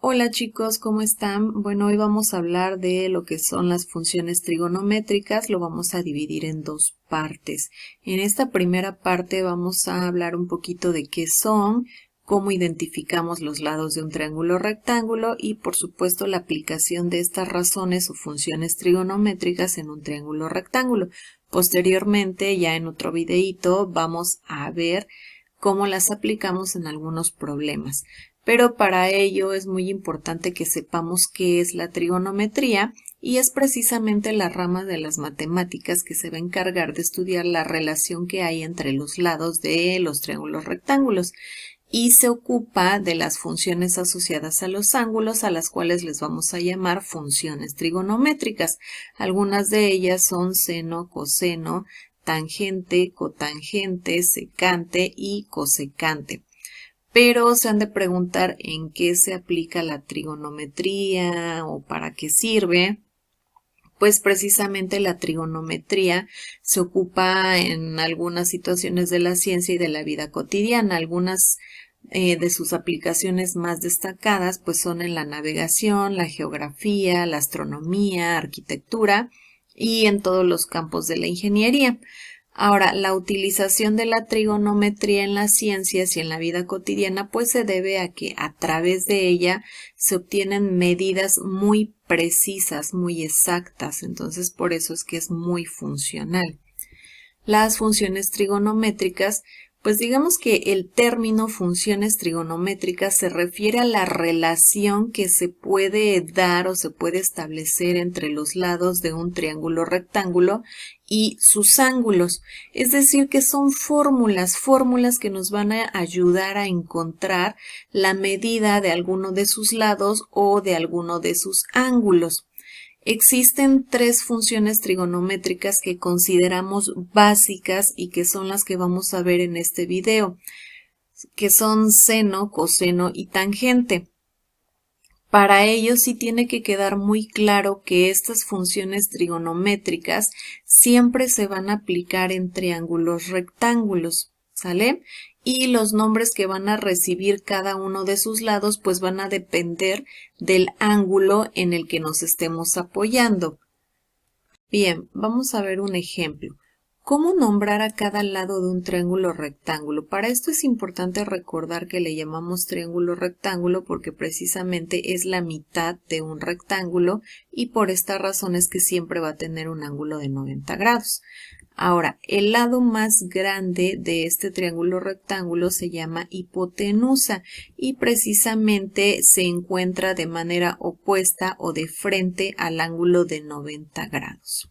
Hola chicos, ¿cómo están? Bueno, hoy vamos a hablar de lo que son las funciones trigonométricas. Lo vamos a dividir en dos partes. En esta primera parte vamos a hablar un poquito de qué son, cómo identificamos los lados de un triángulo rectángulo y por supuesto la aplicación de estas razones o funciones trigonométricas en un triángulo rectángulo. Posteriormente, ya en otro videíto, vamos a ver cómo las aplicamos en algunos problemas. Pero para ello es muy importante que sepamos qué es la trigonometría y es precisamente la rama de las matemáticas que se va a encargar de estudiar la relación que hay entre los lados de los triángulos rectángulos y se ocupa de las funciones asociadas a los ángulos, a las cuales les vamos a llamar funciones trigonométricas. Algunas de ellas son seno, coseno, tangente, cotangente, secante y cosecante. Pero se han de preguntar en qué se aplica la trigonometría o para qué sirve. Pues precisamente la trigonometría se ocupa en algunas situaciones de la ciencia y de la vida cotidiana. Algunas de sus aplicaciones más destacadas pues son en la navegación, la geografía, la astronomía, arquitectura y en todos los campos de la ingeniería. Ahora, la utilización de la trigonometría en las ciencias y en la vida cotidiana pues se debe a que a través de ella se obtienen medidas muy precisas, muy exactas, entonces por eso es que es muy funcional. Las funciones trigonométricas, pues digamos que el término funciones trigonométricas se refiere a la relación que se puede dar o se puede establecer entre los lados de un triángulo rectángulo y sus ángulos. Es decir, que son fórmulas que nos van a ayudar a encontrar la medida de alguno de sus lados o de alguno de sus ángulos. Existen tres funciones trigonométricas que consideramos básicas y que son las que vamos a ver en este video, que son seno, coseno y tangente. Para ello sí tiene que quedar muy claro que estas funciones trigonométricas siempre se van a aplicar en triángulos rectángulos, ¿sale? Y los nombres que van a recibir cada uno de sus lados pues van a depender del ángulo en el que nos estemos apoyando. Bien, vamos a ver un ejemplo. ¿Cómo nombrar a cada lado de un triángulo rectángulo? Para esto es importante recordar que le llamamos triángulo rectángulo porque precisamente es la mitad de un rectángulo y por esta razón es que siempre va a tener un ángulo de 90 grados. Ahora, el lado más grande de este triángulo rectángulo se llama hipotenusa y precisamente se encuentra de manera opuesta o de frente al ángulo de 90 grados.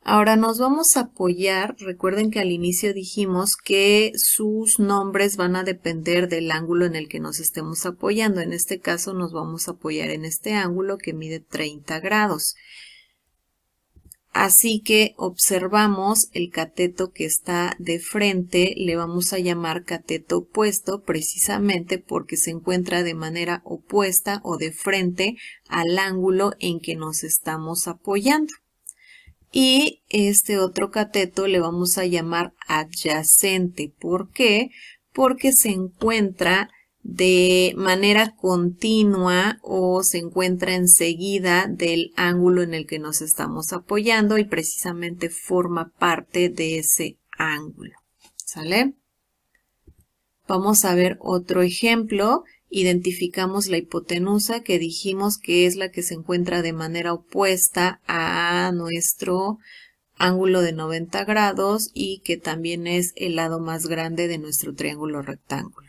Ahora nos vamos a apoyar, recuerden que al inicio dijimos que sus nombres van a depender del ángulo en el que nos estemos apoyando. En este caso nos vamos a apoyar en este ángulo que mide 30 grados. Así que observamos el cateto que está de frente, le vamos a llamar cateto opuesto precisamente porque se encuentra de manera opuesta o de frente al ángulo en que nos estamos apoyando. Y este otro cateto le vamos a llamar adyacente. ¿Por qué? Porque se encuentra de manera continua o se encuentra enseguida del ángulo en el que nos estamos apoyando y precisamente forma parte de ese ángulo. ¿Sale? Vamos a ver otro ejemplo. Identificamos la hipotenusa que dijimos que es la que se encuentra de manera opuesta a nuestro ángulo de 90 grados y que también es el lado más grande de nuestro triángulo rectángulo.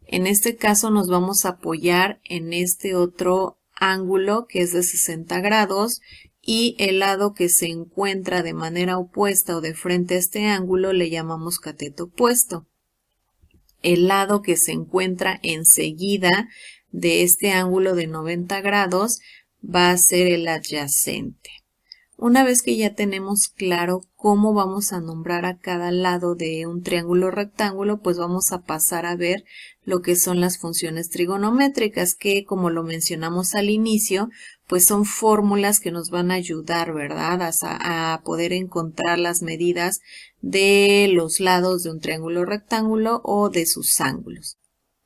En este caso nos vamos a apoyar en este otro ángulo que es de 60 grados y el lado que se encuentra de manera opuesta o de frente a este ángulo le llamamos cateto opuesto. El lado que se encuentra enseguida de este ángulo de 90 grados va a ser el adyacente. Una vez que ya tenemos claro cómo vamos a nombrar a cada lado de un triángulo rectángulo, pues vamos a pasar a ver lo que son las funciones trigonométricas, que como lo mencionamos al inicio, pues son fórmulas que nos van a ayudar, ¿verdad?, a poder encontrar las medidas de los lados de un triángulo rectángulo o de sus ángulos.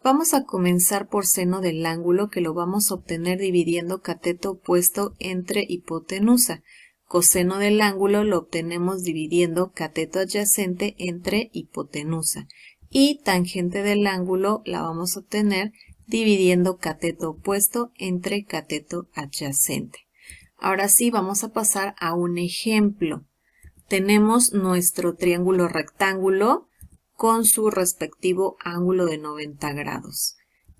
Vamos a comenzar por seno del ángulo, que lo vamos a obtener dividiendo cateto opuesto entre hipotenusa. Coseno del ángulo lo obtenemos dividiendo cateto adyacente entre hipotenusa. Y tangente del ángulo la vamos a obtener dividiendo cateto opuesto entre cateto adyacente. Ahora sí, vamos a pasar a un ejemplo. Tenemos nuestro triángulo rectángulo con su respectivo ángulo de 90 grados.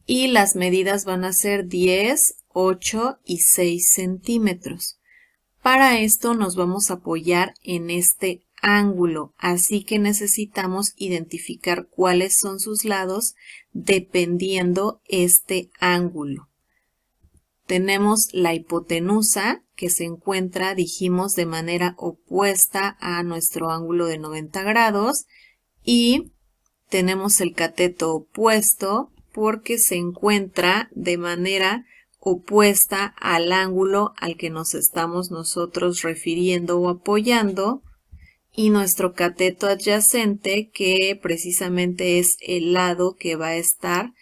Y las medidas van a ser 10, 8 y 6 centímetros. Para esto nos vamos a apoyar en este ángulo, así que necesitamos identificar cuáles son sus lados dependiendo este ángulo. Tenemos la hipotenusa, que se encuentra, dijimos, de manera opuesta a nuestro ángulo de 90 grados, y tenemos el cateto opuesto porque se encuentra de manera opuesta al ángulo al que nos estamos nosotros refiriendo o apoyando, y nuestro cateto adyacente, que precisamente es el lado que va a estar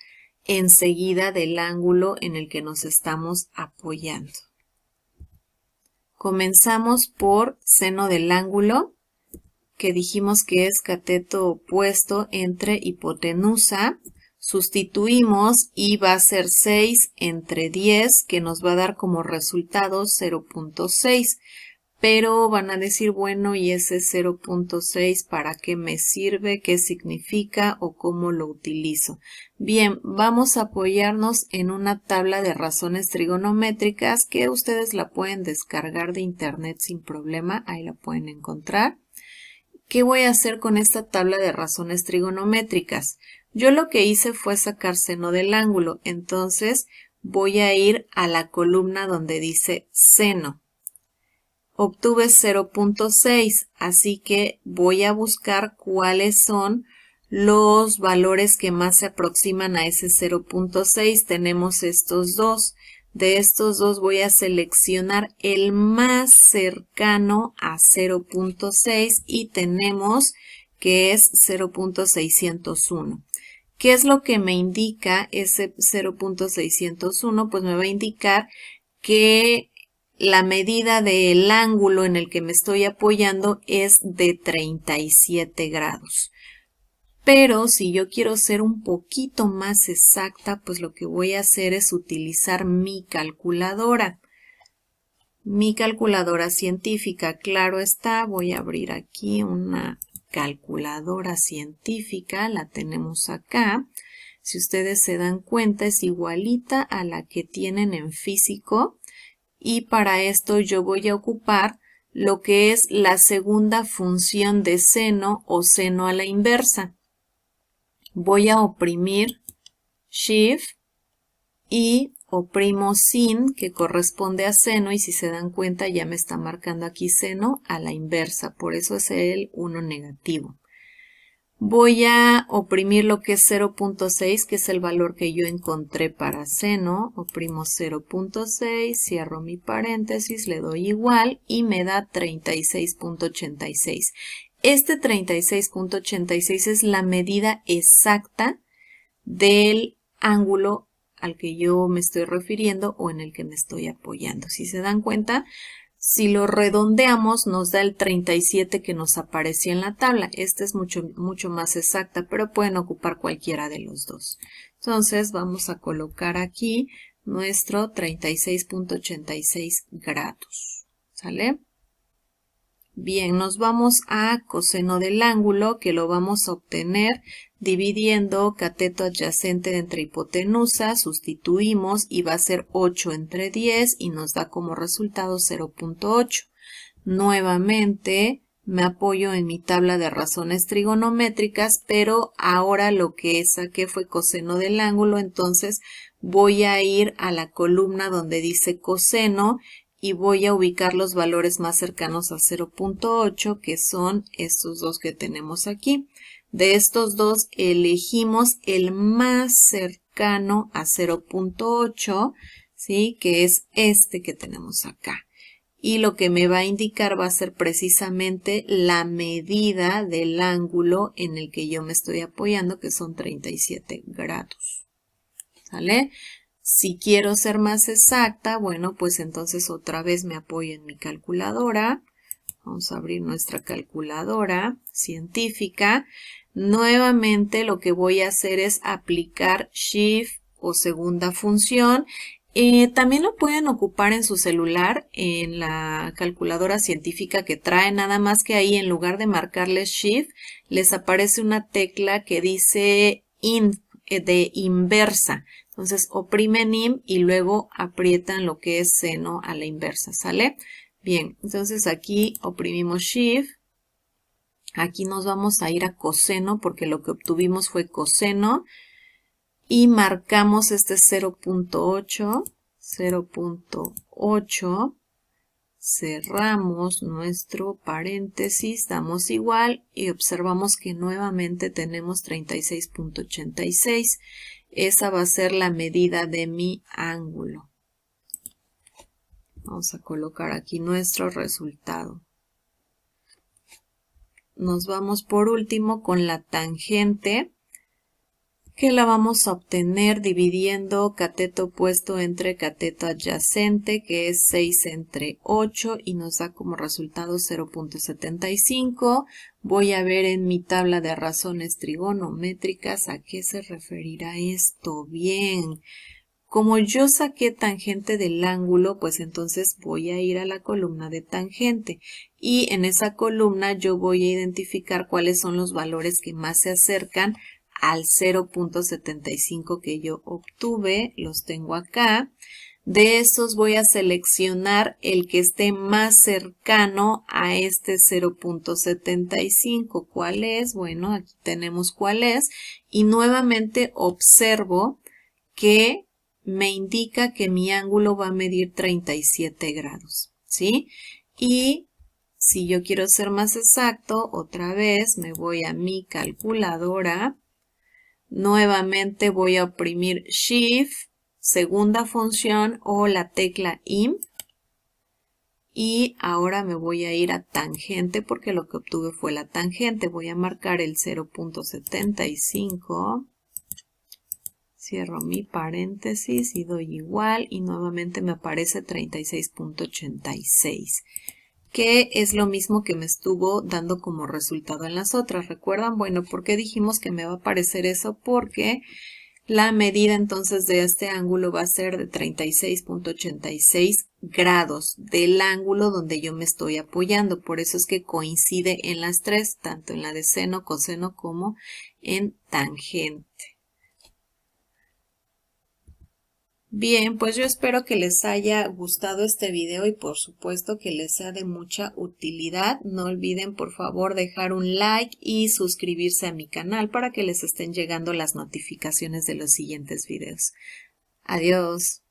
enseguida del ángulo en el que nos estamos apoyando. Comenzamos por seno del ángulo, que dijimos que es cateto opuesto entre hipotenusa. Sustituimos y va a ser 6 entre 10, que nos va a dar como resultado 0.6. Pero van a decir, bueno, ¿y ese 0.6 para qué me sirve? ¿Qué significa o cómo lo utilizo? Bien, vamos a apoyarnos en una tabla de razones trigonométricas que ustedes la pueden descargar de internet sin problema, ahí la pueden encontrar. ¿Qué voy a hacer con esta tabla de razones trigonométricas? Yo lo que hice fue sacar seno del ángulo, entonces voy a ir a la columna donde dice seno. Obtuve 0.6, así que voy a buscar cuáles son los valores que más se aproximan a ese 0.6. Tenemos estos dos. De estos dos voy a seleccionar el más cercano a 0.6 y tenemos que es 0.601. ¿Qué es lo que me indica ese 0.601? Pues me va a indicar que la medida del ángulo en el que me estoy apoyando es de 37 grados. Pero si yo quiero ser un poquito más exacta, pues lo que voy a hacer es utilizar mi calculadora. Mi calculadora científica, claro está, voy a abrir aquí una calculadora científica, la tenemos acá. Si ustedes se dan cuenta, es igualita a la que tienen en físico. Y para esto yo voy a ocupar lo que es la segunda función de seno o seno a la inversa. Voy a oprimir Shift y oprimo sin, que corresponde a seno, y si se dan cuenta ya me está marcando aquí seno a la inversa, por eso es el 1 negativo. Voy a oprimir lo que es 0.6, que es el valor que yo encontré para seno. Oprimo 0.6, cierro mi paréntesis, le doy igual y me da 36.86. Este 36.86 es la medida exacta del ángulo al que yo me estoy refiriendo o en el que me estoy apoyando. Si se dan cuenta, si lo redondeamos nos da el 37 que nos aparecía en la tabla. Esta es mucho más exacta, pero pueden ocupar cualquiera de los dos. Entonces vamos a colocar aquí nuestro 36.86 grados. ¿Sale? Bien, nos vamos a coseno del ángulo, que lo vamos a obtener dividiendo cateto adyacente entre hipotenusa, sustituimos y va a ser 8 entre 10 y nos da como resultado 0.8. Nuevamente me apoyo en mi tabla de razones trigonométricas, pero ahora lo que saqué fue coseno del ángulo, entonces voy a ir a la columna donde dice coseno y voy a ubicar los valores más cercanos a 0.8, que son estos dos que tenemos aquí. De estos dos elegimos el más cercano a 0.8, ¿sí? Que es este que tenemos acá. Y lo que me va a indicar va a ser precisamente la medida del ángulo en el que yo me estoy apoyando, que son 37 grados. ¿sale? Si quiero ser más exacta, bueno, pues entonces otra vez me apoyo en mi calculadora. Vamos a abrir nuestra calculadora científica. Nuevamente lo que voy a hacer es aplicar Shift o segunda función. También lo pueden ocupar en su celular, en la calculadora científica que trae, nada más que ahí en lugar de marcarles Shift, les aparece una tecla que dice de inversa. Entonces oprimen IM y luego aprietan lo que es seno a la inversa, ¿sale? Bien, entonces aquí oprimimos Shift. Aquí nos vamos a ir a coseno porque lo que obtuvimos fue coseno. Y marcamos este 0.8, 0.8, cerramos nuestro paréntesis, damos igual y observamos que nuevamente tenemos 36.86. Esa va a ser la medida de mi ángulo. Vamos a colocar aquí nuestro resultado. Nos vamos por último con la tangente, que la vamos a obtener dividiendo cateto opuesto entre cateto adyacente, que es 6 entre 8 y nos da como resultado 0.75. Voy a ver en mi tabla de razones trigonométricas a qué se referirá esto. Bien, como yo saqué tangente del ángulo, pues entonces voy a ir a la columna de tangente y en esa columna yo voy a identificar cuáles son los valores que más se acercan al 0.75 que yo obtuve, los tengo acá. De esos voy a seleccionar el que esté más cercano a este 0.75. ¿Cuál es? Bueno, aquí tenemos cuál es. Y nuevamente observo que me indica que mi ángulo va a medir 37 grados, ¿sí? Y si yo quiero ser más exacto, otra vez me voy a mi calculadora. Nuevamente voy a oprimir Shift, segunda función o la tecla IM. Y ahora me voy a ir a tangente porque lo que obtuve fue la tangente. Voy a marcar el 0.75. Cierro mi paréntesis y doy igual y nuevamente me aparece 36.86. Que es lo mismo que me estuvo dando como resultado en las otras. ¿Recuerdan? Bueno, ¿por qué dijimos que me va a aparecer eso? Porque la medida entonces de este ángulo va a ser de 36.86 grados del ángulo donde yo me estoy apoyando. Por eso es que coincide en las tres, tanto en la de seno, coseno como en tangente. Bien, pues yo espero que les haya gustado este video y por supuesto que les sea de mucha utilidad. No olviden por favor dejar un like y suscribirse a mi canal para que les estén llegando las notificaciones de los siguientes videos. Adiós.